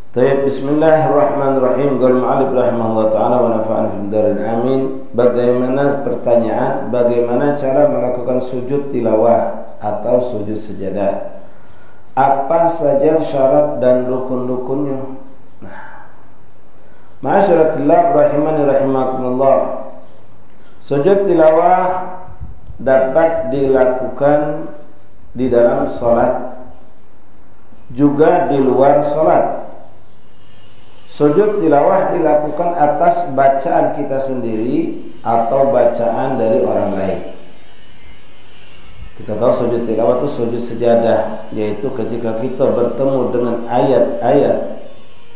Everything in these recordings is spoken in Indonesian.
Baik, bismillahirrahmanirrahim. Qul ma'alif rahimahullah ta'ala wa nafa'an fil darin amin. Bagaimana cara melakukan sujud tilawah atau sujud sejadah? Apa saja syarat dan rukun-rukunnya? Ma'asyiral rahimani rahimakumullah. Sujud tilawah dapat dilakukan di dalam salat, juga di luar salat. Sujud tilawah dilakukan atas bacaan kita sendiri atau bacaan dari orang lain. Kita tahu sujud tilawah itu sujud sejadah, yaitu ketika kita bertemu dengan ayat-ayat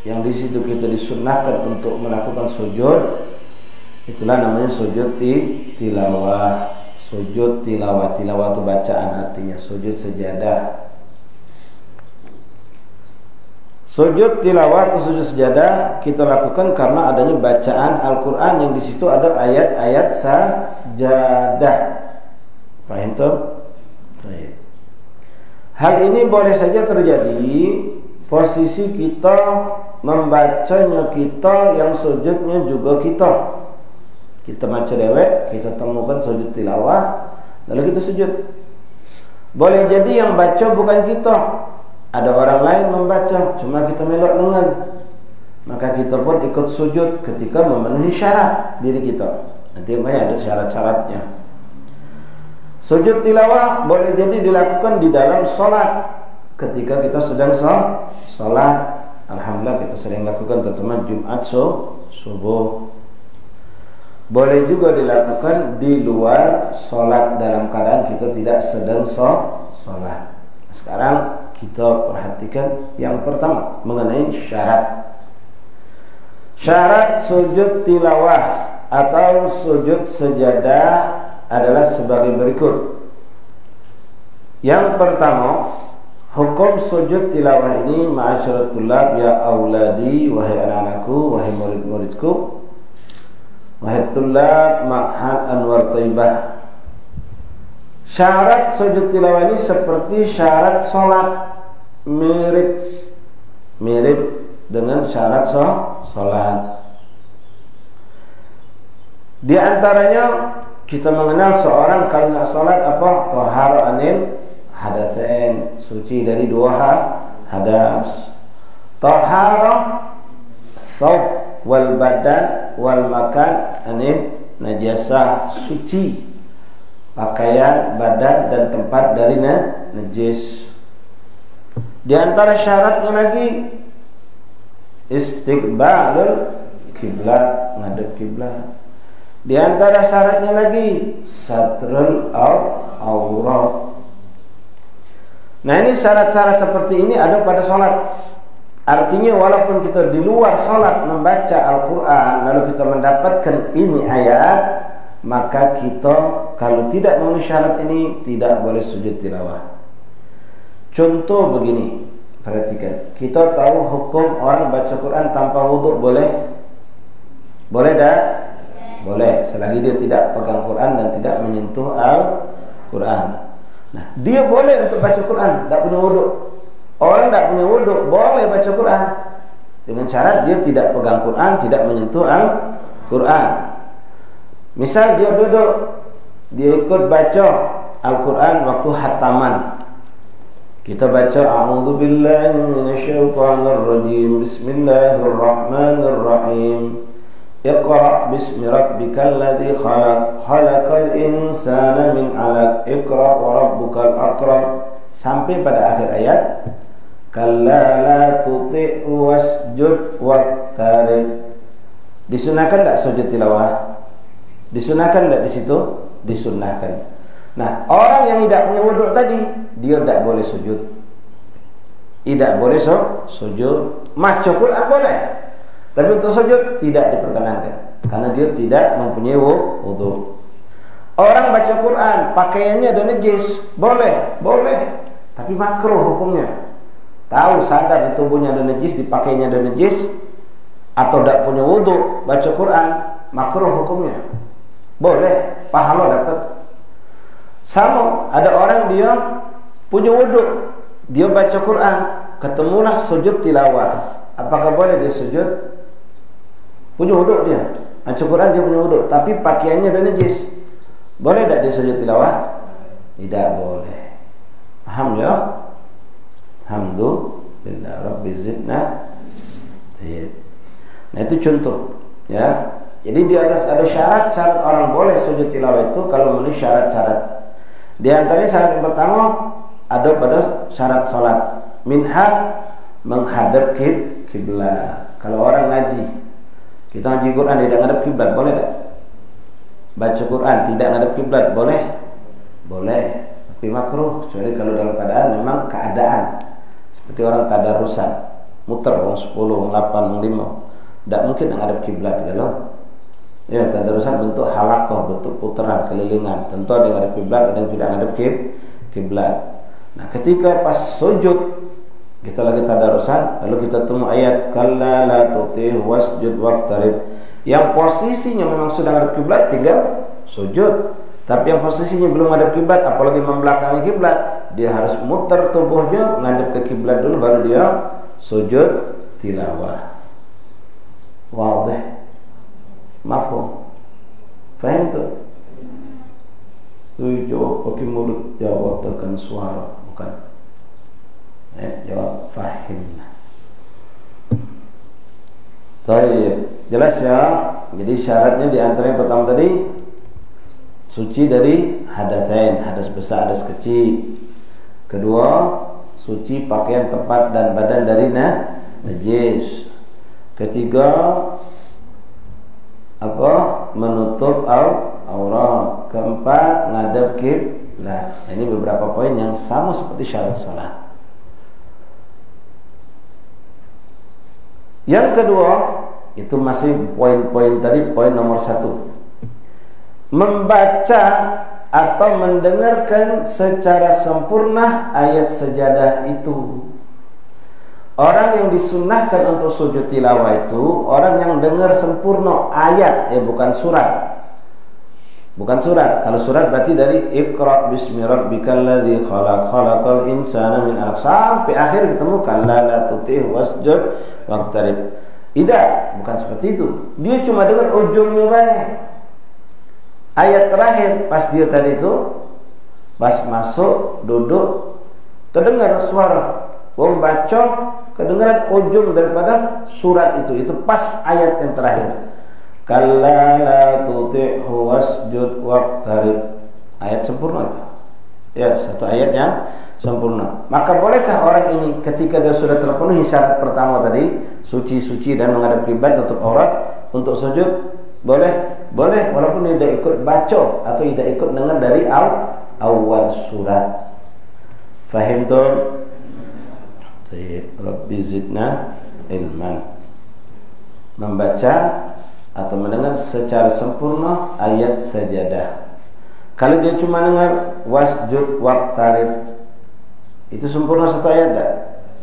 yang di situ kita disunnahkan untuk melakukan sujud, itulah namanya sujud tilawah. Sujud tilawah itu bacaan, artinya sujud sejadah. Sujud tilawah atau sujud sejadah kita lakukan karena adanya bacaan Al-Quran yang di situ ada ayat-ayat sajadah. Paham tuh? Hal ini boleh saja terjadi posisi kita membacanya kita, yang sujudnya juga kita. Kita baca dewek, kita temukan sujud tilawah, lalu kita sujud. Boleh jadi yang baca bukan kita, ada orang lain membaca, cuma kita melok dengar, maka kita pun ikut sujud ketika memenuhi syarat diri kita. Nanti ada syarat-syaratnya. Sujud tilawah boleh jadi dilakukan di dalam sholat, ketika kita sedang sholat. Alhamdulillah kita sering lakukan, terutama Jumat subuh. Boleh juga dilakukan di luar sholat dalam keadaan kita tidak sedang sholat. Sekarang kita perhatikan yang pertama mengenai syarat. Syarat sujud tilawah atau sujud sejadah adalah sebagai berikut. Yang pertama, hukum sujud tilawah ini, ma'asyiral tullab ya auladi, wahai anak-anakku, wahai murid-muridku, wahai tullab Ma'had Anwar Thaibah. Syarat sujud tilawah ini seperti syarat sholat, mirip dengan syarat sholat. Di antaranya kita mengenal seorang kalau nak sholat apa? Tahara anil hadatsain, suci dari dua hadas. Tahara thawb wal badan wal makan anil najasah, suci pakaian, badan dan tempat dari najis. Di antara syaratnya lagi istiqbalul kiblat, ngadep kiblat. Di antara syaratnya lagi satrul aurat. Nah, ini syarat-syarat seperti ini ada pada sholat. Artinya walaupun kita di luar sholat membaca Al-Quran, lalu kita mendapatkan ini ayat, maka kita kalau tidak memenuhi syarat ini tidak boleh sujud tilawah. Contoh begini, perhatikan. Kita tahu hukum orang baca Quran tanpa wudhu boleh? Boleh tak? Boleh, selagi dia tidak pegang Quran dan tidak menyentuh Al-Quran. Nah, dia boleh untuk baca Quran, tak punya wudhu. Orang tak punya wudhu boleh baca Quran, dengan syarat dia tidak pegang Quran, tidak menyentuh Al-Quran. Misal dia duduk, dia ikut baca Al-Quran waktu khataman. Kita baca a'udzubillahi minasyaitonirrajim, bismillahirrahmanirrahim, Iqra' bismi rabbikal ladzi khalaq, khalaqal insana min 'alaq, Iqra' wa rabbukal akram, sampai pada akhir ayat kalla la tuti' wasjud waqtarib. Disunahkan tak sujud tilawah? Disunahkan tak di situ? Disunahkan. Nah, orang yang tidak punya wudhu tadi, dia tidak boleh sujud. Tidak boleh sujud. Baca Quran boleh, tapi untuk sujud tidak diperkenankan karena dia tidak mempunyai wudhu. Orang baca Quran pakaiannya ada najis, boleh, tapi makruh hukumnya. Tahu sadar di tubuhnya ada najis, dipakainya ada najis, atau tidak punya wudhu baca Quran, makruh hukumnya. Boleh, pahala dapat. Sama ada orang dia punya wudhu, dia baca Quran, ketemulah sujud tilawah. apakah boleh dia sujud? Punya wuduk dia, baca Quran dia punya wuduk, tapi pakaiannya dah najis. Boleh tak dia sujud tilawah? Tidak boleh. Paham ya? Alhamdulillah Rabbi zidna. Nah itu contoh ya. Jadi dia ada syarat-syarat orang boleh sujud tilawah itu kalau memenuhi syarat-syarat. Di antaranya syarat yang pertama ada pada syarat salat. Minha menghadap kiblat. Kalau orang ngaji, kita ngaji Quran tidak menghadap kiblat, boleh tak? Baca Quran tidak menghadap kiblat, boleh? Boleh. Tapi makruh, kecuali kalau dalam keadaan memang keadaan. Seperti orang tadarusan, muter 10, 8, 5. Tak mungkin menghadap kiblat kalau ya tadarusan bentuk halakoh, bentuk putaran kelilingan. Tentu ada yang menghadap kiblat, ada yang tidak menghadap kiblat. Nah, ketika pas sujud kita lagi tadarusan, lalu kita temu ayat kalla la tuti wasjud waqtarib. Yang posisinya memang sudah menghadap kiblat tinggal sujud. Tapi yang posisinya belum menghadap kiblat, apalagi membelakangi kiblat, dia harus muter tubuhnya menghadap ke kiblat dulu baru dia sujud tilawah. Wadih, mafhum, faham tu? Jawab pakai mulut, jawab dengan suara, bukan? Jawab fahim. Baik, jelas ya. Jadi syaratnya di antara yang pertama tadi suci dari hadatsain, hadas besar, hadas kecil. Kedua, suci pakaian tempat dan badan dari najis. Ketiga, menutup aurat. Keempat, ngadap kiblat. Ini beberapa poin yang sama seperti syarat salat. Yang kedua, itu masih poin-poin tadi, poin nomor 1. Membaca atau mendengarkan secara sempurna ayat sajadah itu. Orang yang disunnahkan untuk sujud tilawah itu orang yang dengar sempurna ayat, bukan surat. Bukan surat. Kalau surat berarti dari Iqra bismi rabbikal ladzi khalaq khalaqal insana min 'alaq sampai akhir ketemu kalla la tutih wasjud waqtarib. Tidak, bukan seperti itu. Dia cuma dengar ujungnya baik. Ayat terakhir pas dia tadi itu pas masuk duduk terdengar suara. Wong baca kedengaran ujung daripada surat itu pas ayat yang terakhir. Kalla la tuti'hu wasjud waqtarib. Ayat sempurna itu. Ya, satu ayat yang sempurna. Maka bolehkah orang ini ketika dia sudah terpenuhi syarat pertama tadi, suci-suci dan menghadap kiblat untuk aurat, untuk sujud, boleh? Boleh, walaupun dia tidak ikut baca atau tidak ikut dengar dari awal surat. Fahim tu? Rabbi zidna ilman. Membaca atau mendengar secara sempurna ayat sajadah. Kalau dia cuma dengar wasjud waqtarib, itu sempurna satu ayat tak?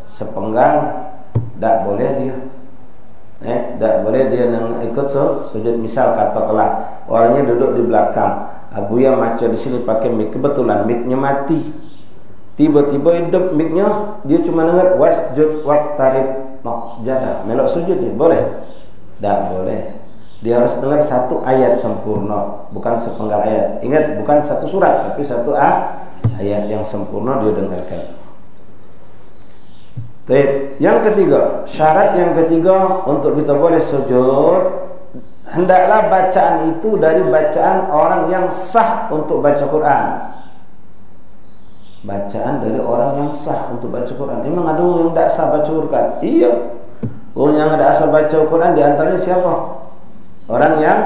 Sepenggal tak boleh dia. Tak boleh dia ikut sujud. Misal katakanlah orangnya duduk di belakang, Abuya maca di sini pakai mic, kebetulan micnya mati. Tiba-tiba hidup mic-nya, dia cuma dengar wasjud waqtarib, sujadah, melok sujud dia, boleh? Tak boleh. Dia harus dengar satu ayat sempurna, bukan sepenggal ayat. Ingat, bukan satu surat, tapi satu ayat yang sempurna dia dengarkan. Yang ketiga, syarat yang ketiga untuk kita boleh sujud, hendaklah bacaan itu dari bacaan orang yang sah untuk baca Quran. Bacaan dari orang yang sah untuk baca Quran. Memang ada yang tidak sah baca Quran? Iya. Orang yang tidak sah baca Quran di antaranya siapa? Orang yang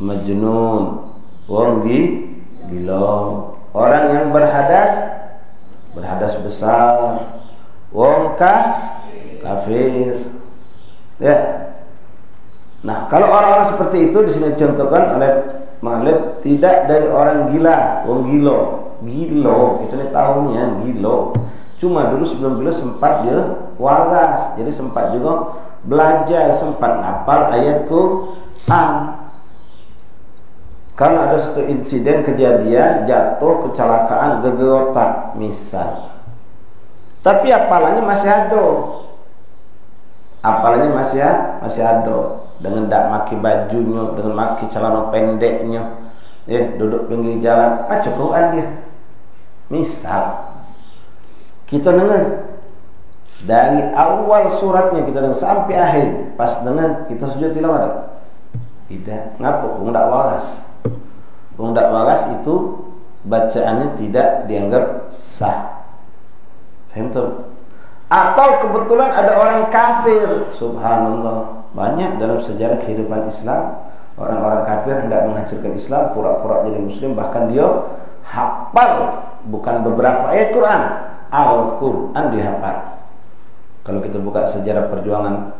majnun, orang gila, orang yang berhadas besar, orang kafir. Ya. Nah, kalau orang-orang seperti itu di sini dicontohkan oleh Malik, tidak dari orang gila, orang gilo, kita ni tahu ni kan, gilo. Cuma dulu sebelum gila sempat dia waras, jadi sempat juga belajar, sempat ngapal ayat Quran. Kalau ada satu insiden kejadian jatuh kecelakaan geger otak, misal Tapi apalannya masih ada. Apalannya masih ada. Dengan dak maki bajunya, dengan maki celana pendeknya, duduk pinggir jalan, Quran dia. Misal kita dengar dari awal suratnya kita dengar sampai akhir, pas dengar kita sujud tilawah tidak. Ngapa? Bung dak waras. Bung dak waras itu bacaannya tidak dianggap sah. Faham tuh? Atau kebetulan ada orang kafir, subhanallah, banyak dalam sejarah kehidupan Islam orang-orang kafir hendak menghancurkan Islam, pura-pura jadi muslim, bahkan dia hafal bukan beberapa ayat Quran, Al-Quran dihafal. Kalau kita buka sejarah perjuangan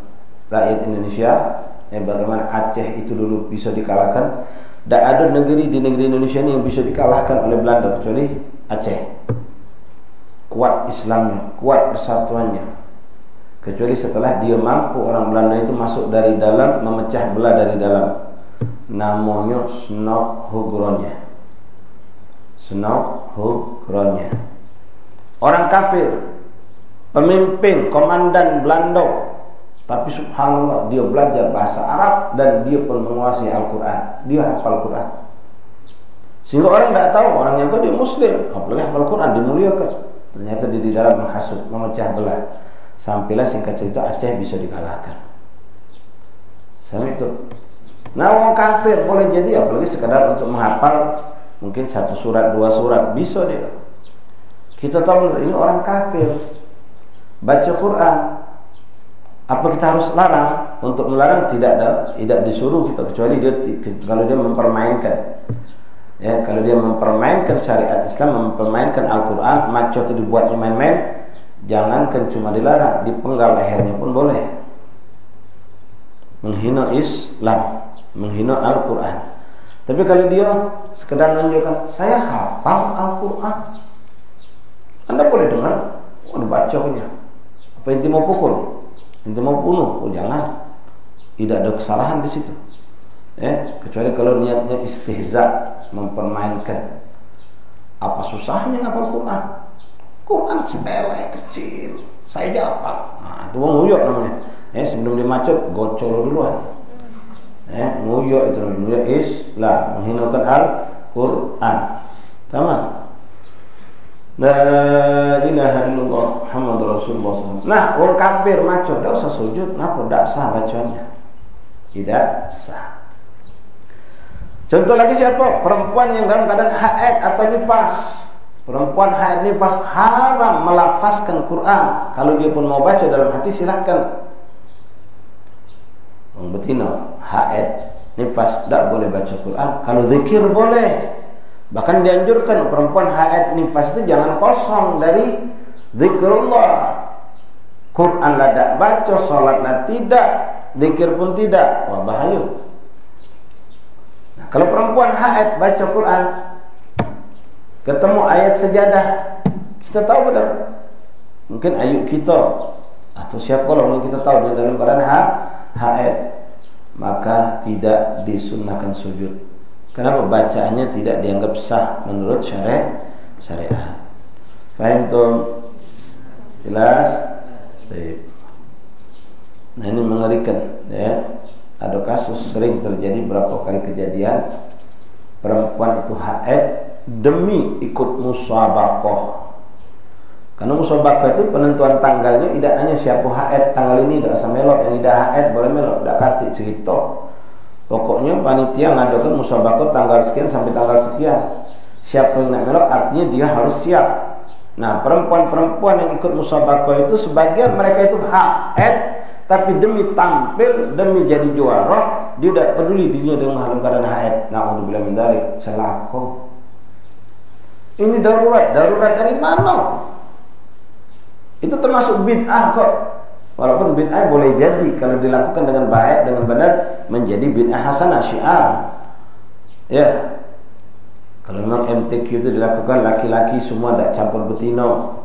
rakyat Indonesia, bagaimana Aceh itu dulu bisa dikalahkan. Tak ada negeri di negeri Indonesia ini yang bisa dikalahkan oleh Belanda kecuali Aceh. Kuat Islamnya, kuat persatuannya. Kecuali setelah dia mampu, orang Belanda itu masuk dari dalam, memecah belah dari dalam. Namanya Snokhugronya. Snokhugronya. Orang kafir, pemimpin, komandan Belanda. Tapi subhanallah, dia belajar bahasa Arab dan dia pun menguasai Al-Quran. Dia hafal Quran. Sehingga orang tidak tahu, orang yang dia muslim, apalagi hafal Quran, dimuliakan. Ternyata dia di dalam menghasut, memecah belah. Sampailah singkat cerita Aceh bisa dikalahkan. Sama itu. Nah, orang kafir boleh jadi, apalagi sekadar untuk menghafal mungkin 1 surat, 2 surat, bisa dia. Kita tahu ini orang kafir baca Quran. Apa kita harus larang? Untuk melarang tidak disuruh kita, kecuali dia kalau dia mempermainkan. Ya, kalau dia mempermainkan syariat Islam, mempermainkan Al-Quran, maco itu dibuatnya main-main, jangankan cuma dilarang, dipenggal lehernya pun boleh. Menghina Islam, menghina Al-Quran. Tapi kalau dia sekedar menunjukkan, saya hafal Al-Quran, Anda boleh dengar, dibaca punya. Apa inti mau pukul? Inti mau bunuh? Oh jangan. Tidak ada kesalahan di situ. Kecuali kalau niatnya istihza, mempermainkan. Apa susahnya ngapal Quran? Quran sepele kecil, saya aja hafal. Nah, itu nguyok namanya. Sebelum dia macet, gocol duluan. Nguyok itu namanya Islam, menghinakan Al-Quran. Sama. La ilaha illallah Muhammadur Rasulullah SAW. Nah, orang kafir macet, tidak usah sujud. Kenapa? Tidak sah bacanya. Tidak sah. Contoh lagi siapa? Perempuan yang dalam keadaan haid atau nifas. Perempuan haid nifas haram melafazkan Quran. Kalau dia pun mau baca dalam hati silahkan. Orang betina haid nifas tidak boleh baca Quran. Kalau zikir boleh. Bahkan dianjurkan perempuan haid nifas itu jangan kosong dari zikrullah. Quran lah tidak baca, salat lah tidak, zikir pun tidak. Wah, bahaya. Kalau perempuan haid baca Quran, ketemu ayat sejadah, kita tahu benar. Mungkin ayat kita atau siapa lah yang kita tahu dia dalam keadaan haid, maka tidak disunnahkan sujud. Kenapa? Bacaannya tidak dianggap sah menurut syariat. Faham tuh? Jelas? Nah, ini mengerikan, ya. Ada kasus sering terjadi, berapa kali kejadian perempuan itu haid demi ikut musabaqah. Karena musabaqah itu penentuan tanggalnya tidak hanya siapa haid tanggal ini tidak asal melok, yang tidak haid boleh melok, tidak katik cerita. Pokoknya panitia ngadakan musabaqah tanggal sekian sampai tanggal sekian. Siapa yang nak melok artinya dia harus siap. Nah, perempuan-perempuan yang ikut musabaqah itu sebagian mereka itu haid, tapi demi tampil, demi jadi juara, dia tidak peduli dirinya dengan dalam keadaan haid. Na'udzubillah min dzalik, celaka. Ini darurat dari mana? Itu termasuk bid'ah kok. Walaupun bid'ah boleh jadi kalau dilakukan dengan baik, dengan benar, menjadi bid'ah hasanah, syiar. Ya. Kalau memang MTQ itu dilakukan laki-laki semua, tidak campur betina,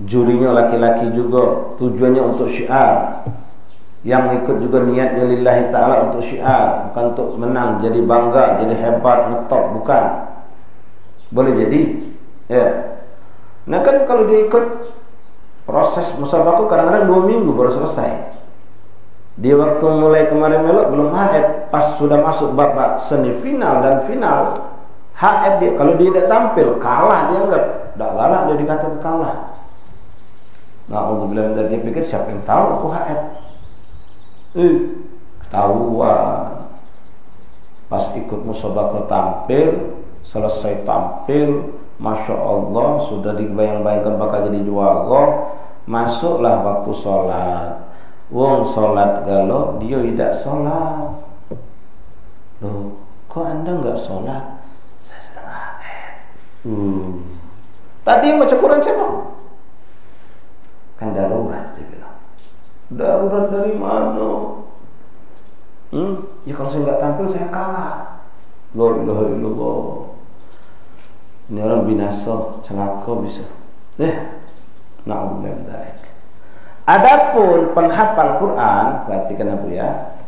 jurinya laki-laki juga, tujuannya untuk syiar. Yang ikut juga niatnya lillahi ta'ala untuk syiar, bukan untuk menang, jadi bangga, jadi hebat, ngetop, bukan. Boleh jadi, ya. Nah kan kalau dia ikut proses musabaqah kadang-kadang 2 minggu baru selesai. Dia waktu mulai kemarin melok belum haid, pas sudah masuk babak semifinal dan final haid dia. Kalau dia tidak tampil, kalah dia enggak galak, dia dikatakan kalah. Na'udzubillah, dia pikir siapa yang tahu aku haid. Ketahuan. Pas ikut musabaqah tampil, selesai tampil, Masya Allah, sudah dibayang-bayangkan bakal jadi juara. Masuklah waktu sholat. Wong sholat galo, dia tidak sholat. Loh, kok anda nggak sholat? Saya sedang haid. Tadi yang baca Quran siapa? Kan darurat, dia bilang. Darurat dari mana? Ya kalau saya nggak tampil saya kalah. La ilaha illallah. Ini orang binasa, celaka bisa. Na'udzubillah min dzalik. Adapun penghafal Quran, perhatikan Abu ya,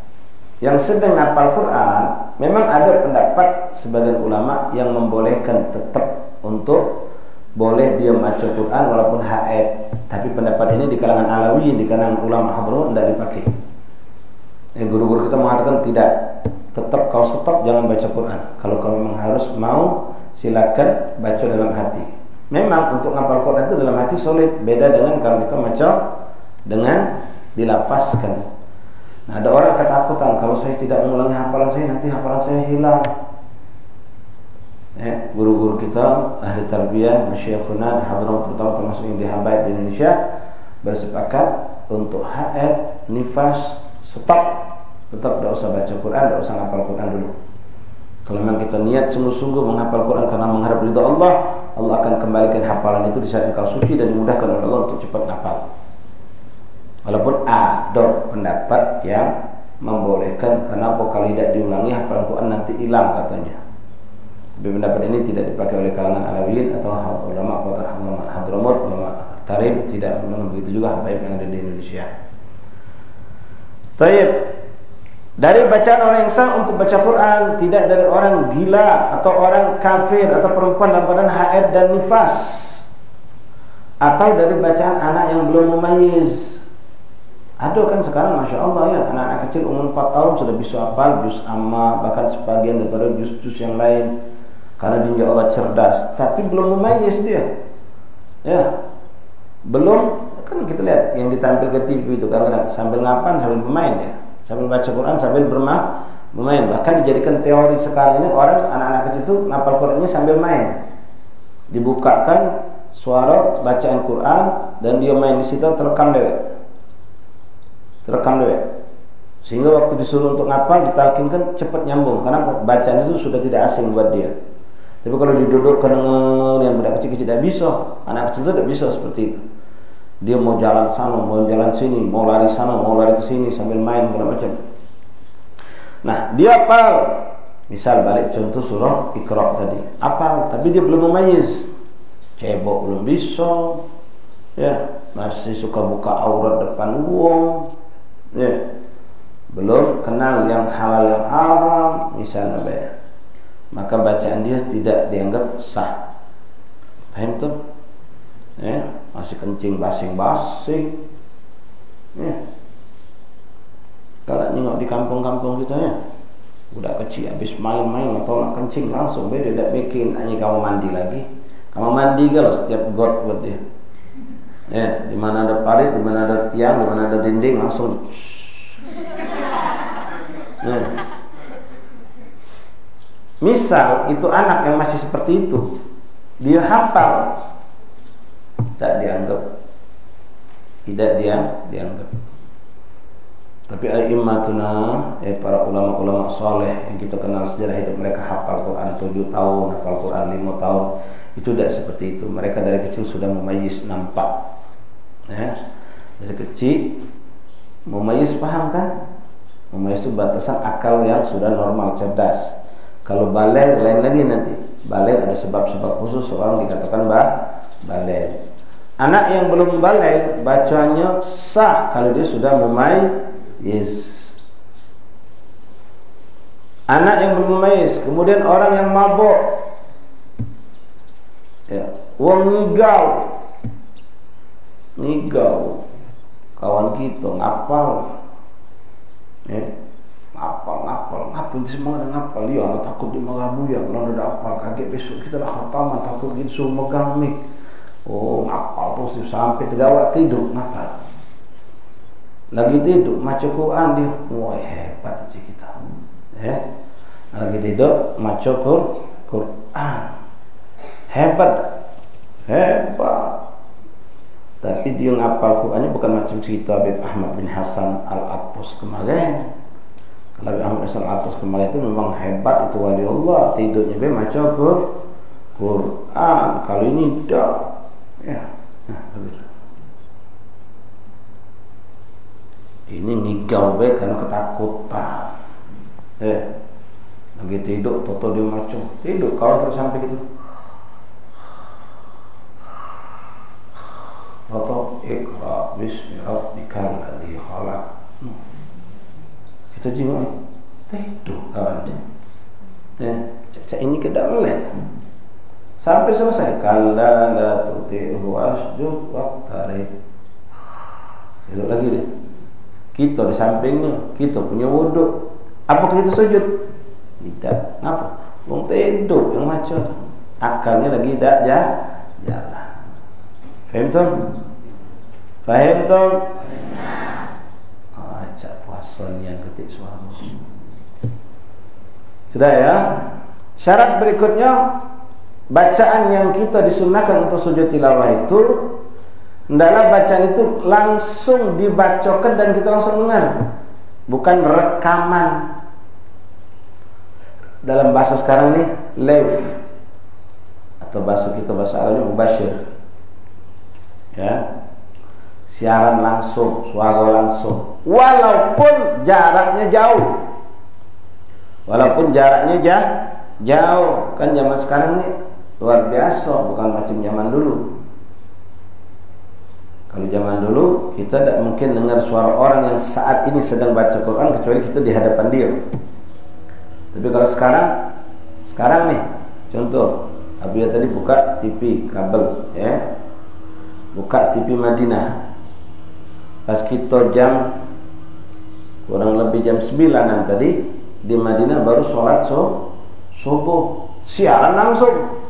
yang sedang hafal Quran, memang ada pendapat sebagian ulama yang membolehkan tetap untuk boleh dia baca Quran walaupun haid. Tapi pendapat ini di kalangan Alawiyin, di kalangan ulama Hadramaut tidak dipakai. Guru-guru kita mengatakan tidak, tetap kau stop, jangan baca Quran. Kalau kau memang harus mau, silakan baca dalam hati. Memang untuk ngapal Quran itu dalam hati sulit, beda dengan kalau kita baca dengan dilafazkan. Nah, ada orang ketakutan kalau saya tidak mengulangi hafalan saya, nanti hafalan saya hilang. Guru-guru kita ahli tarbiyah, masyayikhuna di Hadramaut termasuk yang di Habaib di Indonesia bersepakat untuk haid, nifas, stop. Tetap tidak usah baca Quran, tidak usah hafal Quran dulu. Kalau memang kita niat sungguh-sungguh menghafal Quran karena mengharap ridha Allah, Allah akan kembalikan hafalan itu di saat engkau suci dan dimudahkan oleh Allah untuk cepat hafal. Walaupun ada pendapat yang membolehkan, kenapa kalau tidak diulangi hafalan Quran nanti hilang katanya. Tapi pendapat ini tidak dipakai oleh kalangan Alawiyin atau ulama Hadramaut, ulama Tarib, tidak begitu juga Habaib yang ada di Indonesia. Taib. Dari bacaan orang yang sah untuk baca Quran, tidak dari orang gila atau orang kafir atau perempuan dalam keadaan haid dan nifas, atau dari bacaan anak yang belum mumayyiz. Ada kan sekarang Masya Allah ya, anak-anak kecil umur 4 tahun sudah bisa hafal juz amma, bahkan sebagian daripada juz-juz yang lain, karena dia Allah cerdas, tapi belum mumayyiz dia. Ya, belum, kan kita lihat yang ditampil ke TV itu kadang-kadang sambil ngapan sambil bermain ya, sambil baca Quran sambil bermain. Bahkan dijadikan teori sekarang ini, orang anak-anak kecil itu ngapal Qurannya sambil main. Dibukakan suara bacaan Quran dan dia main di situ, terekam dewek. Sehingga waktu disuruh untuk ngapal, ditalkinkan cepat nyambung, karena bacaan itu sudah tidak asing buat dia. Tapi kalau didudukkan yang budak kecil-kecil tidak bisa, anak kecil itu tidak bisa seperti itu. Dia mau jalan sana, mau jalan sini, mau lari sana, mau lari ke sini sambil main segala macam. Nah, dia hafal. Misal balik contoh surah Iqra tadi. Hafal, tapi dia belum memayyiz. Cebok belum bisa. Ya, masih suka buka aurat depan wong. Ya. Belum kenal yang halal yang haram, misalnya ya. Maka bacaan dia tidak dianggap sah. Paham tuh? Ya, masih kencing basing-basing. Ya. Kalau nengok di kampung-kampung kita ya, udah kecil habis main-main atau nak kencing langsung beda, tidak bikin hanya kamu mandi lagi. Kamu mandi kalau setiap got buat dia. Ya, di mana ada parit, di mana ada tiang, di mana ada dinding langsung. Ya. Misal itu anak yang masih seperti itu, dia hafal, tak dianggap, tidak dianggap. Tapi a'immatuna, para ulama-ulama saleh yang kita kenal sejarah hidup mereka hafal Quran 7 tahun, hafal Quran 5 tahun, itu tidak seperti itu. Mereka dari kecil sudah memayyiz, nampak. Ya. Dari kecil memayyiz, paham kan? Memayyiz itu batasan akal yang sudah normal, cerdas. Kalau baligh lain lagi nanti. Baligh ada sebab-sebab khusus seorang dikatakan baligh. Anak yang belum baligh bacanya sah kalau dia sudah mumayyiz. Anak yang belum mumayyiz, kemudian orang yang mabuk, ya, wong ngigau, Nigau kawan kita ngapal, ngapal semua ada ngapal. Ya Allah takut dimarabu ya kalau ada apal kaget besok kita dah khataman takut gitu megang mik. Oh ngapal terus sampai tegawat tidur ngapal. Lagi tidur maca Quran dia, wah hebat je kita. Lagi tidur maca Quran. Hebat. Tapi dia ngapal Qurannya bukan macam cerita Habib Ahmad bin Hasan Al-Attas kemarin. Kalau Habib Ahmad bin Hasan Al-Attas kemarin itu memang hebat, itu wali Allah, tidurnya be maca Quran. Kalau ini dah ya. Nah, begitu. Ini ngigau be karena ketakutan. Lagi tidur toto dia maca. Tidur kawan terus sampai gitu. Toto Iqra bismi rabbikal ladzi khalaq. Kita juga tidur kawan. Cak ini kedak melek. Sampai selesai kalla la tuti'hu wasjud waqtarib. Tidur lagi deh. Kita di sampingnya, kita punya wuduk. Apakah kita sujud? Tidak. Ngapa? Wong tidur yang macam akalnya lagi tidak jalan. Faham tuh? Acak puasan yang ketik suara. Sudah ya. Syarat berikutnya, bacaan yang kita disunnahkan untuk sujud tilawah itu hendaklah bacaan itu langsung dibacakan dan kita langsung dengar, bukan rekaman. Dalam bahasa sekarang ini live, atau bahasa kita bahasa Arabnya mubasyir. Ya, siaran langsung, suara langsung, walaupun jaraknya jauh, jauh. Kan zaman sekarang nih luar biasa, bukan macam zaman dulu. Kalau zaman dulu kita tidak mungkin dengar suara orang yang saat ini sedang baca Quran kecuali kita di hadapan dia. Tapi kalau sekarang nih, contoh, Abia tadi buka TV kabel, ya. Buka TV Madinah. Pas kita jam kurang lebih jam 9-an tadi di Madinah baru sholat subuh, siaran langsung.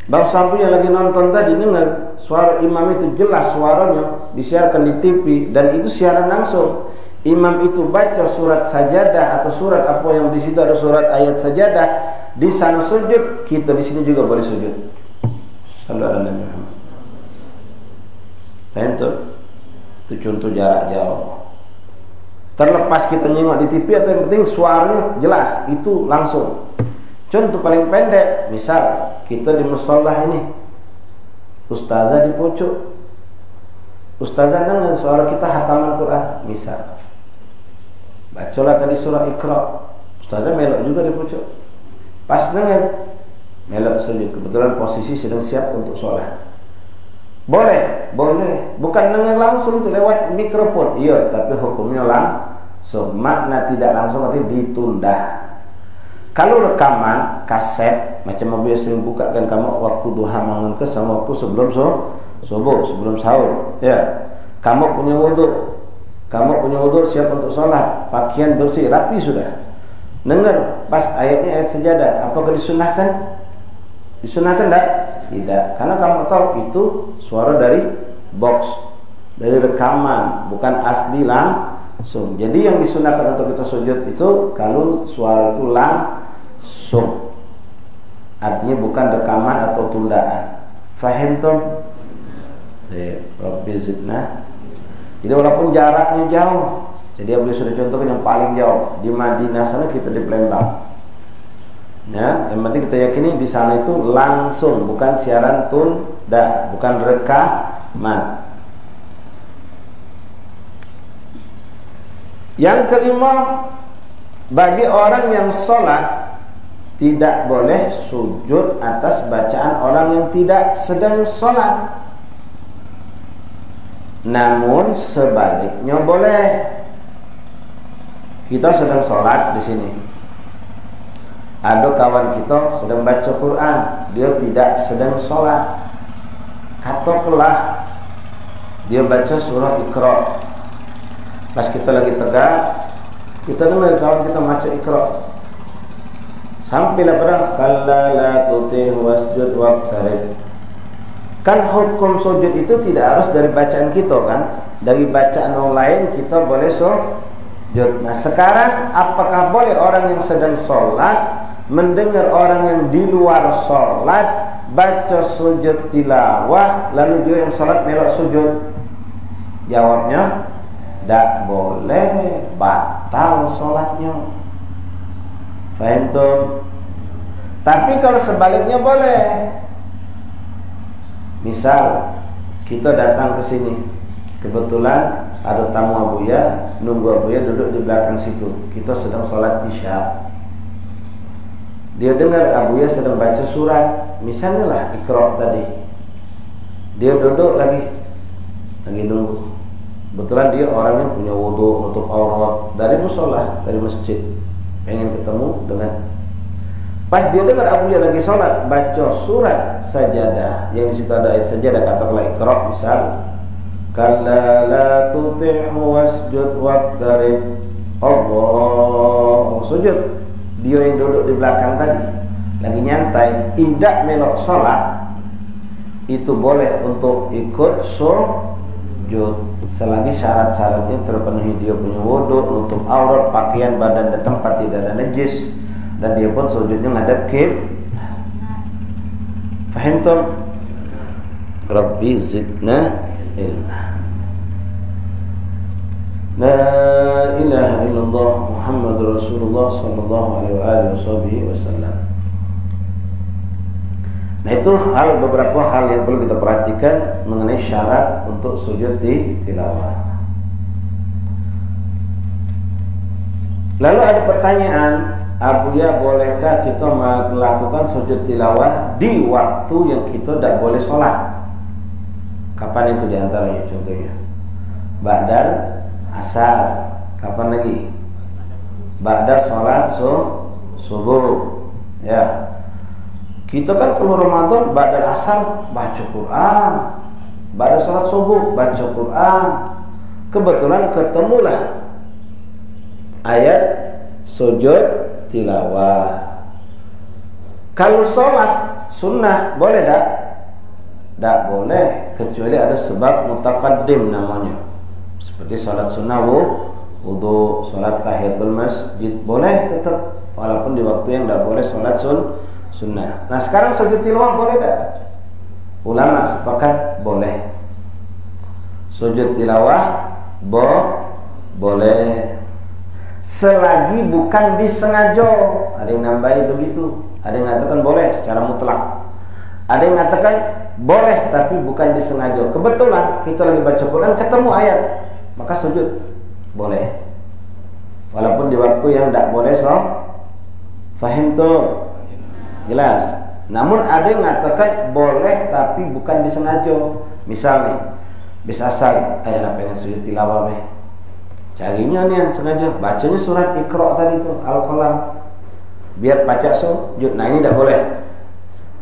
Bang Sampu yang lagi nonton tadi dengar suara imam itu jelas, suaranya disiarkan di TV dan itu siaran langsung. Imam itu baca surat sajadah atau surat apa yang di situ ada surat ayat sajadah, di sana sujud, kita di sini juga boleh sujud. Sallallahu alaihi wasallam. Itu contoh jarak jauh. Terlepas kita nyimak di TV atau yang penting suaranya jelas, itu langsung. Contoh paling pendek, misal kita di musholah ini, ustazah di pojok, ustazah dengar suara kita hataman Quran, misal bacalah tadi surah Iqra, ustazah melok juga di pojok, pas dengar melok sujud, kebetulan posisi sedang siap untuk sholat. Boleh, bukan dengar langsung itu lewat mikrofon, iya, tapi hukumnya langsung. Makna tidak langsung artinya ditunda. Kalau rekaman kaset macam mobil sering buka kan kamu waktu duha bangun ke sama waktu sebelum subuh, sebelum sahur, ya. Kamu punya wudhu siap untuk sholat, pakaian bersih rapi sudah. Dengar pas ayatnya ayat sajadah, apakah disunahkan? Disunahkan tak? Tidak, karena kamu tahu itu suara dari box, dari rekaman, bukan asli langsung. Jadi yang disunahkan untuk kita sujud itu kalau suara itu langsung, artinya bukan rekaman atau tundaan. Faham tuh? Rabbi zidna. Jadi walaupun jaraknya jauh, jadi beliau sudah contohkan yang paling jauh di Madinah sana, kita di Palembang. Ya, yang penting kita yakini di sana itu langsung, bukan siaran tunda, bukan rekaman. Yang kelima, bagi orang yang sholat tidak boleh sujud atas bacaan orang yang tidak sedang sholat. Namun sebaliknya boleh. Kita sedang sholat di sini. Ada kawan kita sedang baca Quran, dia tidak sedang sholat. Katakanlah dia baca surah Iqra. Pas kita lagi tegak, kita dengar kawan kita baca Iqra. Sampailah pada kalla la tutih wasjud waqtarib. Kan hukum sujud itu tidak harus dari bacaan kita kan. Dari bacaan orang lain kita boleh sujud. Nah sekarang apakah boleh orang yang sedang sholat mendengar orang yang di luar sholat baca sujud tilawah, lalu dia yang sholat melok sujud? Jawabnya tidak boleh, batal sholatnya. Faham tuh? Tapi kalau sebaliknya boleh. Misal kita datang ke sini, kebetulan ada tamu Abuya, nunggu Abuya duduk di belakang situ. Kita sedang sholat isya. Dia dengar Abuya sedang baca surat, misalnya lah Iqra tadi. Dia duduk lagi nunggu. Kebetulan dia orang yang punya wudu, nutup aurat dari musola, dari masjid, pengen ketemu dengan. Pas dia dengar Abuya lagi sholat baca surat sajadah, yang di situ ada ayat sajadah, katakanlah Iqra misal, kalla la tuti'hu wasjud waqtarib. Allah sujud. Dia yang duduk di belakang tadi lagi nyantai, tidak melok sholat, itu boleh untuk ikut sujud selagi syarat-syaratnya terpenuhi. Dia punya wudu, nutup aurat, pakaian badan dan tempat tidak ada najis, dan dia pun sujudnya ngadap kiblat. Faham tuh? Rabbi zidna ilma. La ilaha illallah Muhammadur Rasulullah sallallahu alaihi wasallam. Nah itu beberapa hal yang perlu kita perhatikan mengenai syarat untuk sujud di tilawah. Lalu ada pertanyaan, Abuya bolehkah kita melakukan sujud tilawah di waktu yang kita tidak boleh sholat? Kapan itu diantaranya? Contohnya ba'dal asar. Kapan lagi? Ba'da sholat subuh. Ya, kita kan kalau Ramadan ba'dal asar baca Quran, ba'da sholat subuh baca Quran. Kebetulan ketemulah ayat sujud tilawah. Kalau sholat sunnah boleh tak? Tak boleh, kecuali ada sebab mutaqaddim namanya. Seperti sholat sunnah wudu, sholat tahiyatul masjid boleh tetap, walaupun di waktu yang tak boleh sholat sunnah. Nah sekarang sujud tilawah boleh tak? Ulama sepakat boleh. Sujud tilawah boleh, selagi bukan disengaja. Ada yang nambahi begitu, ada yang mengatakan boleh secara mutlak, ada yang mengatakan boleh tapi bukan disengaja. Kebetulan kita lagi baca Quran ketemu ayat, maka sujud boleh, walaupun di waktu yang tidak boleh. Fahim tuh? Jelas. Namun ada yang mengatakan boleh tapi bukan disengaja. Misal nih, bisa asal ayat pengen sujud tilawah beh, carinya nih yang sengaja bacanya surat Iqra tadi itu, Al-Qalam, biar baca sujud. Nah ini tidak boleh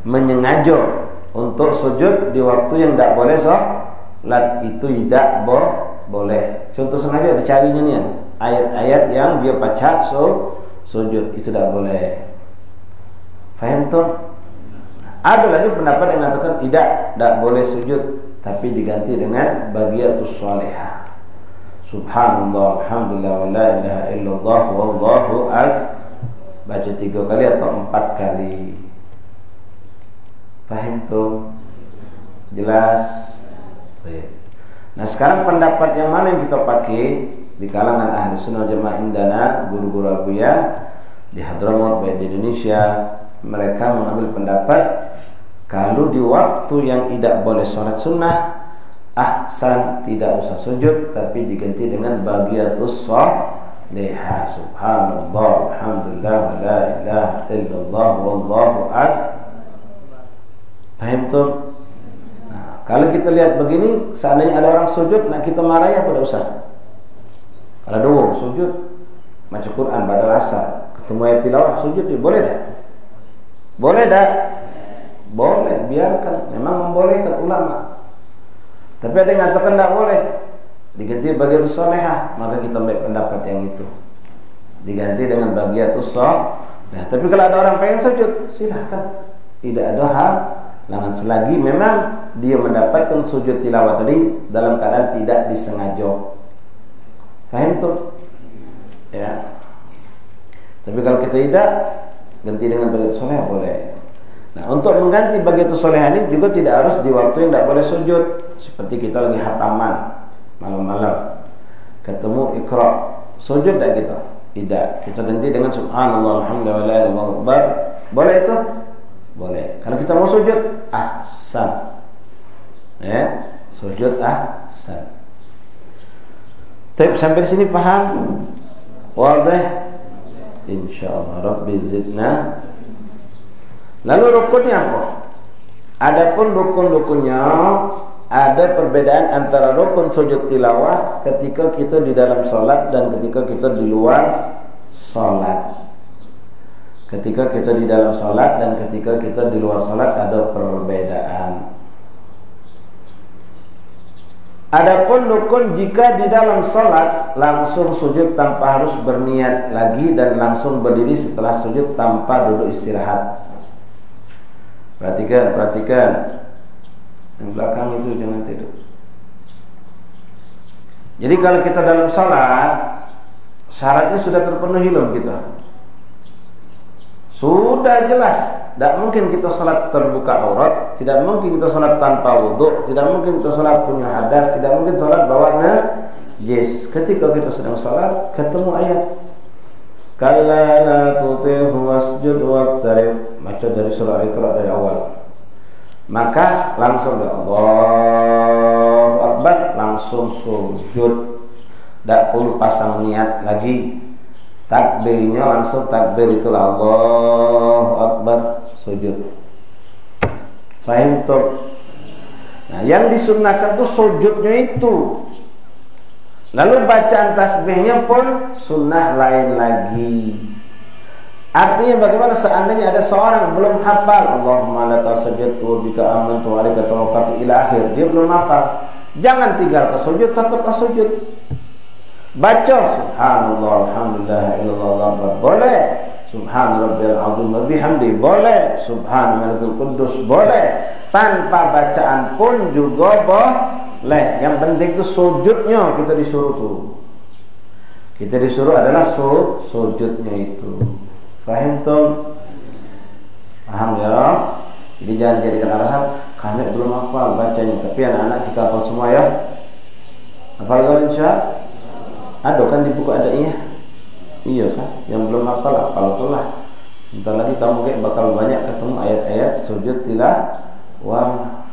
menyengaja untuk sujud di waktu yang tidak boleh sholat, itu tidak boleh. Contoh sengaja dicarinya nih ayat-ayat yang dia baca sujud, itu tidak boleh. Faham tuh? Ada lagi pendapat yang mengatakan tidak boleh sujud, tapi diganti dengan bagiatus sholihah. Subhanallah, alhamdulillah, wa la ilaha illallah, wallahu akbar. Baca 3 kali atau 4 kali. Faham tuh? Jelas? Nah sekarang pendapat yang mana yang kita pakai di kalangan ahli sunnah jamaah indana, guru-guru Abuya di Hadramaut baik di Indonesia, mereka mengambil pendapat kalau di waktu yang tidak boleh sholat sunnah, ahsan tidak usah sujud, tapi diganti dengan bagiatus sholihah. Subhanallah, alhamdulillah, wa la ilaha illallah, wallahu akbar. Paham tuh? Nah, kalau kita lihat begini, seandainya ada orang sujud, nak kita marah ya pada usah. Kalau doang sujud, baca Quran badal asar, ketemu ayat tilawah sujud, boleh tak? Boleh tak? Boleh, biarkan. Memang membolehkan ulama. Tapi ada yang mengatakan tidak boleh, diganti bagiatus sholihah, maka kita ambil pendapat yang itu, diganti dengan bagiatus sholihah. Nah, tapi kalau ada orang pengen sujud, silahkan, tidak ada hal larangan selagi memang dia mendapatkan sujud tilawah tadi dalam keadaan tidak disengaja. Faham tuh? Ya. Tapi kalau kita tidak, ganti dengan bagiatus sholihah boleh. Nah, untuk mengganti bagiatus sholihah ini juga tidak harus di waktu yang tidak boleh sujud. Seperti kita lagi khataman malam-malam, ketemu Iqra, sujud tak kita? Tidak. Kita ganti dengan subhanallah alhamdulillah Allahu akbar. Boleh itu? Boleh. Kalau kita mau sujud ahsan, ya, sujud ahsan. Tapi sampai sini paham? Wadih? Insyaallah. Rabbi zidna. Lalu rukunnya apa? Adapun rukun-rukunnya, ada perbedaan antara rukun sujud tilawah ketika kita di dalam salat dan ketika kita di luar salat. Ketika kita di dalam salat dan ketika kita di luar salat ada perbedaan. Adapun rukun jika di dalam salat langsung sujud tanpa harus berniat lagi dan langsung berdiri setelah sujud tanpa duduk istirahat. Perhatikan. Yang belakang itu jangan tidur. Jadi kalau kita dalam salat, syaratnya sudah terpenuhi belum kita? Sudah jelas. Tidak mungkin kita salat terbuka aurat, tidak mungkin kita salat tanpa wudhu, tidak mungkin kita salat punya hadas, tidak mungkin salat bawa najis. Ketika kita sedang salat, ketemu ayat kalla la tuti'hu wasjud waqtarib, baca dari surah Al-Iqra dari awal, maka langsung Allahu Akbar, langsung sujud, tidak perlu pasang niat lagi. Takbirnya langsung takbir, itulah Allahu Akbar, sujud. Fahim tuh? Nah, yang disunnahkan tuh sujudnya itu. Lalu bacaan tasbihnya pun sunnah lain lagi. Artinya bagaimana seandainya ada seorang belum hafal Allahumma laka sajadtu wa bika amantu wa alaika tawakkaltu ila akhir, dia belum hafal, jangan tinggal ke sujud, tetaplah sujud. Baca subhanallah alhamdulillah illallah boleh, subhan rabbiyal azim wa bihamdi boleh, subhan malikul quddus boleh, tanpa bacaan pun juga boleh. Yang penting itu sujudnya kita disuruh tuh. Kita disuruh adalah sujudnya itu. Paham tuh? Paham ya? Jadi jangan jadikan alasan kami belum hafal bacanya, tapi anak-anak kita hafal semua ya. Hafal kan insya? Ada kan di buku adanya? Iya kan? Yang belum hafal lah. Sebentar lagi kamu kayak bakal banyak ketemu ayat-ayat sujud tilawah.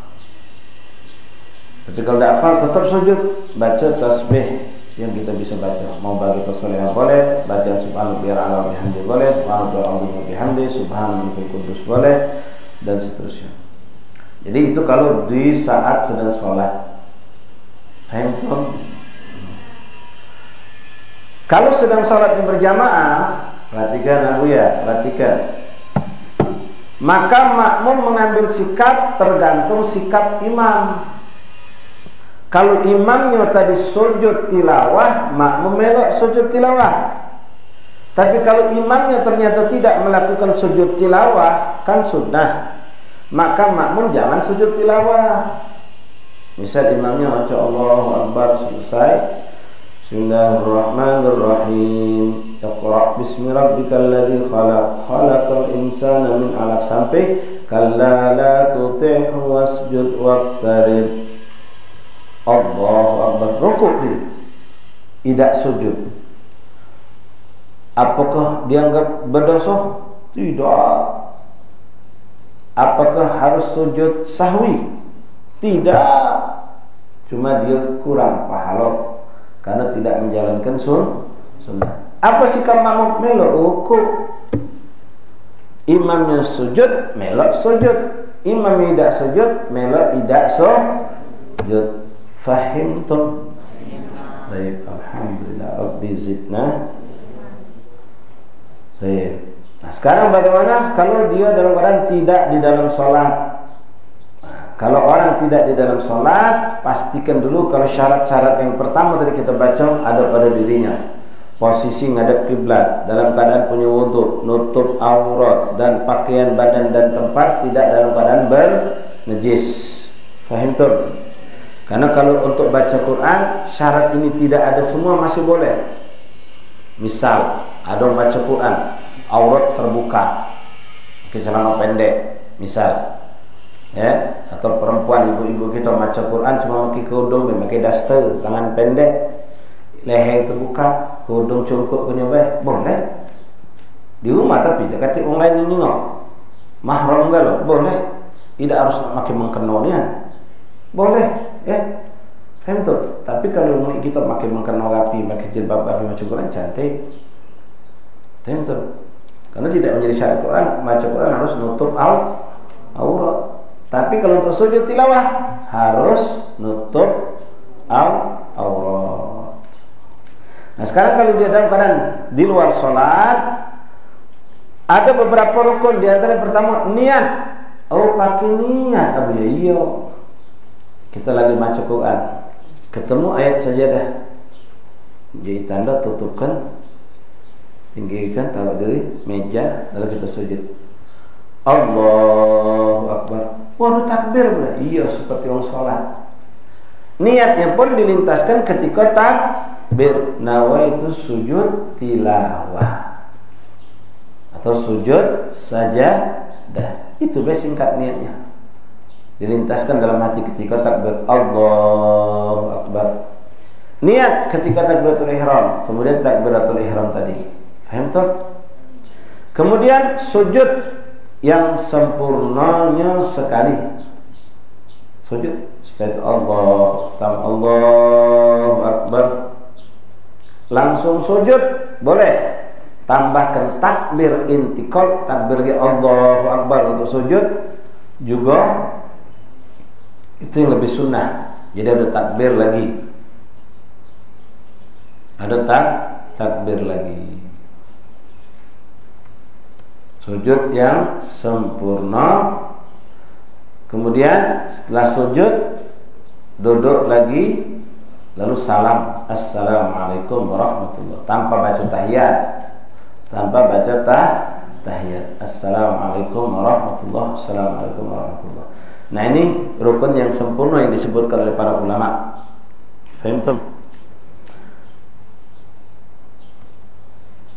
Tapi kalau tidak hafal tetap sujud, baca tasbih yang kita bisa baca. Mau bagi tasbih boleh, baca subhanallah wa bihamdi boleh, subhanallah wa bihamdi, subhanallah kudus boleh, dan seterusnya. Jadi itu kalau di saat sedang sholat. Paham tuh? Kalau sedang sholat berjamaah, perhatikan Abu ya, perhatikan. Maka makmum mengambil sikap tergantung sikap imam. Kalau imamnya tadi sujud tilawah, makmum melok sujud tilawah. Tapi kalau imamnya ternyata tidak melakukan sujud tilawah, kan sunnah, maka makmum jangan sujud tilawah. Misal imamnya baca Allahu Akbar selesai, Bismillahirrahmanirrahim, Iqra bismi rabbikal ladzi khalaq, khalaqal insana min 'alaq, sampai kalla la tuti'hu wasjud waqtarib. Allahu Akbar, rukuk dia, tidak sujud. Apakah dianggap berdosa? Tidak. Apakah harus sujud sahwi? Tidak. Cuma dia kurang pahala karena tidak menjalankan sunnah. Apa sikap makmum? Melok rukuk. Imamnya sujud, melok sujud. Imam tidak sujud, melok tidak sujud. Fahimtum? Baik, alhamdulillah. Rabbi zidna. Baik. Nah, sekarang bagaimana kalau dia dalam keadaan tidak di dalam sholat? Nah, kalau orang tidak di dalam sholat, pastikan dulu kalau syarat-syarat yang pertama tadi kita baca ada pada dirinya. Posisi ngadap kiblat, dalam keadaan punya wudhu, nutup aurat, dan pakaian badan dan tempat tidak dalam keadaan bernajis. Faham tuh? Karena kalau untuk baca Quran, syarat ini tidak ada semua masih boleh. Misal, ada baca Quran, aurat terbuka, pakai celana pendek, misal. Ya, atau perempuan ibu-ibu kita baca Quran cuma pakai kerudung, pakai daster, tangan pendek, leher terbuka, kerudung cungkup punya baik, boleh. Di rumah tapi tak kata orang lain ni tengok. Mahram ke lo? Boleh. Tidak harus makin mengkena ni kan. Boleh, ya. Faham tu? Tapi kalau kita makin mengkena rapi, makin jilbab rapi macam Quran cantik. Faham tu? Karena tidak menjadi syarat Quran, baca Quran harus nutup aurat. Tapi kalau untuk sujud tilawah harus nutup aurat. Nah sekarang kalau dia dalam keadaan di luar sholat, ada beberapa rukun. Di antara yang pertama niat. Oh pakai niat Abu ya iya. Kita lagi baca Quran, ketemu ayat sajadah, jadi tanda tutupkan, pinggirkan, taruh diri meja, lalu kita sujud. Allahu Akbar. Waduh takbir pula. Iya seperti orang sholat. Niatnya pun dilintaskan ketika takbir. Nawaitu sujud tilawah atau sujud sajadah. Itu singkat niatnya. Dilintaskan dalam hati ketika takbir. Allahu Akbar. Niat ketika takbiratul ihram, kemudian takbiratul ihram tadi. Faham tak? Kemudian sujud yang sempurnanya sekali. Sujud setelah itu Allahu Akbar. Langsung sujud boleh. Tambahkan takbir intikal, takbir Allahu Akbar untuk sujud juga. Itu yang lebih sunnah. Jadi ada takbir lagi. Ada takbir lagi. Sujud yang sempurna. Kemudian setelah sujud duduk lagi, lalu salam, assalamualaikum warahmatullahi, tanpa baca tahiyat, tahiyat, assalamualaikum warahmatullahi, assalamualaikum warahmatullahi. Nah ini rukun yang sempurna yang disebutkan oleh para ulama. Faham tak?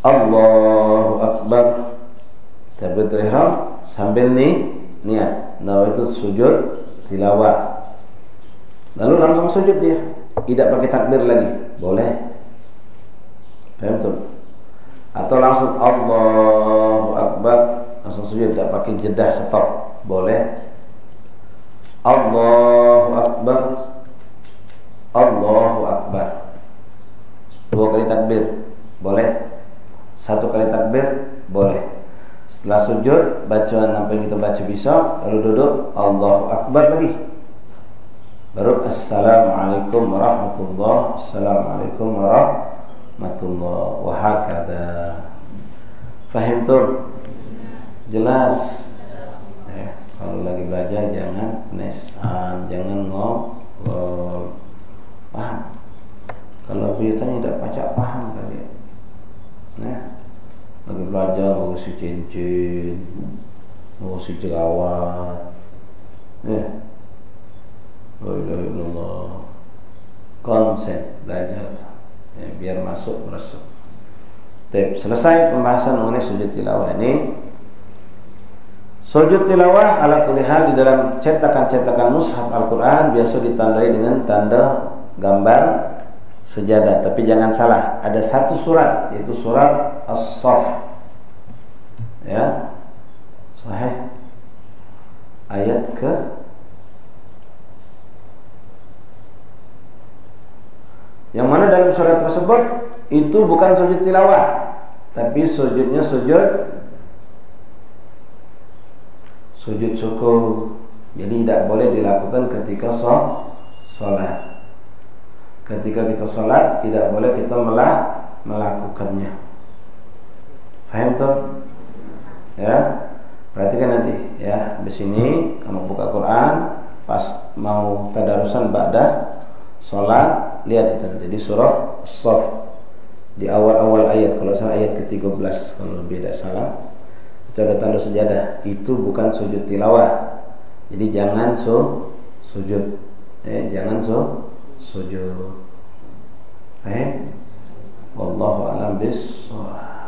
Allahu Akbar. Takbiratul ihram sambil niat. Nawaitu sujud tilawah. Lalu langsung sujud dia. Tidak pakai takbir lagi. Boleh. Paham tu? Atau langsung Allahu Akbar, langsung sujud, tidak pakai jeda stop. Boleh. Allahu Akbar. Allahu Akbar. 2 kali takbir. Boleh. 1 kali takbir. Boleh. Setelah sujud, bacaan apa yang kita baca bisa, lalu duduk, Allahu Akbar lagi. Baru assalamualaikum warahmatullahi, assalamualaikum warahmatullahi wabarakatuh. Fahim tuh? Jelas? Kalau lagi belajar jangan nesan, jangan ngobrol. Paham? Kalau biasanya tidak baca paham kali. Nah. Lagi belajar ngurusi cincin, ngurusi jerawat, ya, Allah, konsep belajar, ya, biar masuk. Selesai pembahasan mengenai sujud tilawah ini. Sujud tilawah ala kulli hal di dalam cetakan-cetakan mushaf Al-Quran biasa ditandai dengan tanda gambar sejadah, tapi jangan salah, ada satu surat yaitu surat As-Saff, ya, sahih, ayat ke yang mana dalam surat tersebut itu bukan sujud tilawah, tapi sujudnya sujud syukur. Jadi tidak boleh dilakukan ketika sholat. Ketika kita sholat tidak boleh kita melakukannya. Faham tuh? Ya, perhatikan nanti ya. Di sini kamu buka Quran, pas mau tadarusan ba'da sholat, lihat itu jadi surah As-Saff di awal-awal ayat, kalau salah ayat ke-13 kalau beda salah itu ada tanda sejadah, itu bukan sujud tilawah. Jadi jangan sujud, jangan sujud. Wallahu a'lam bishawab.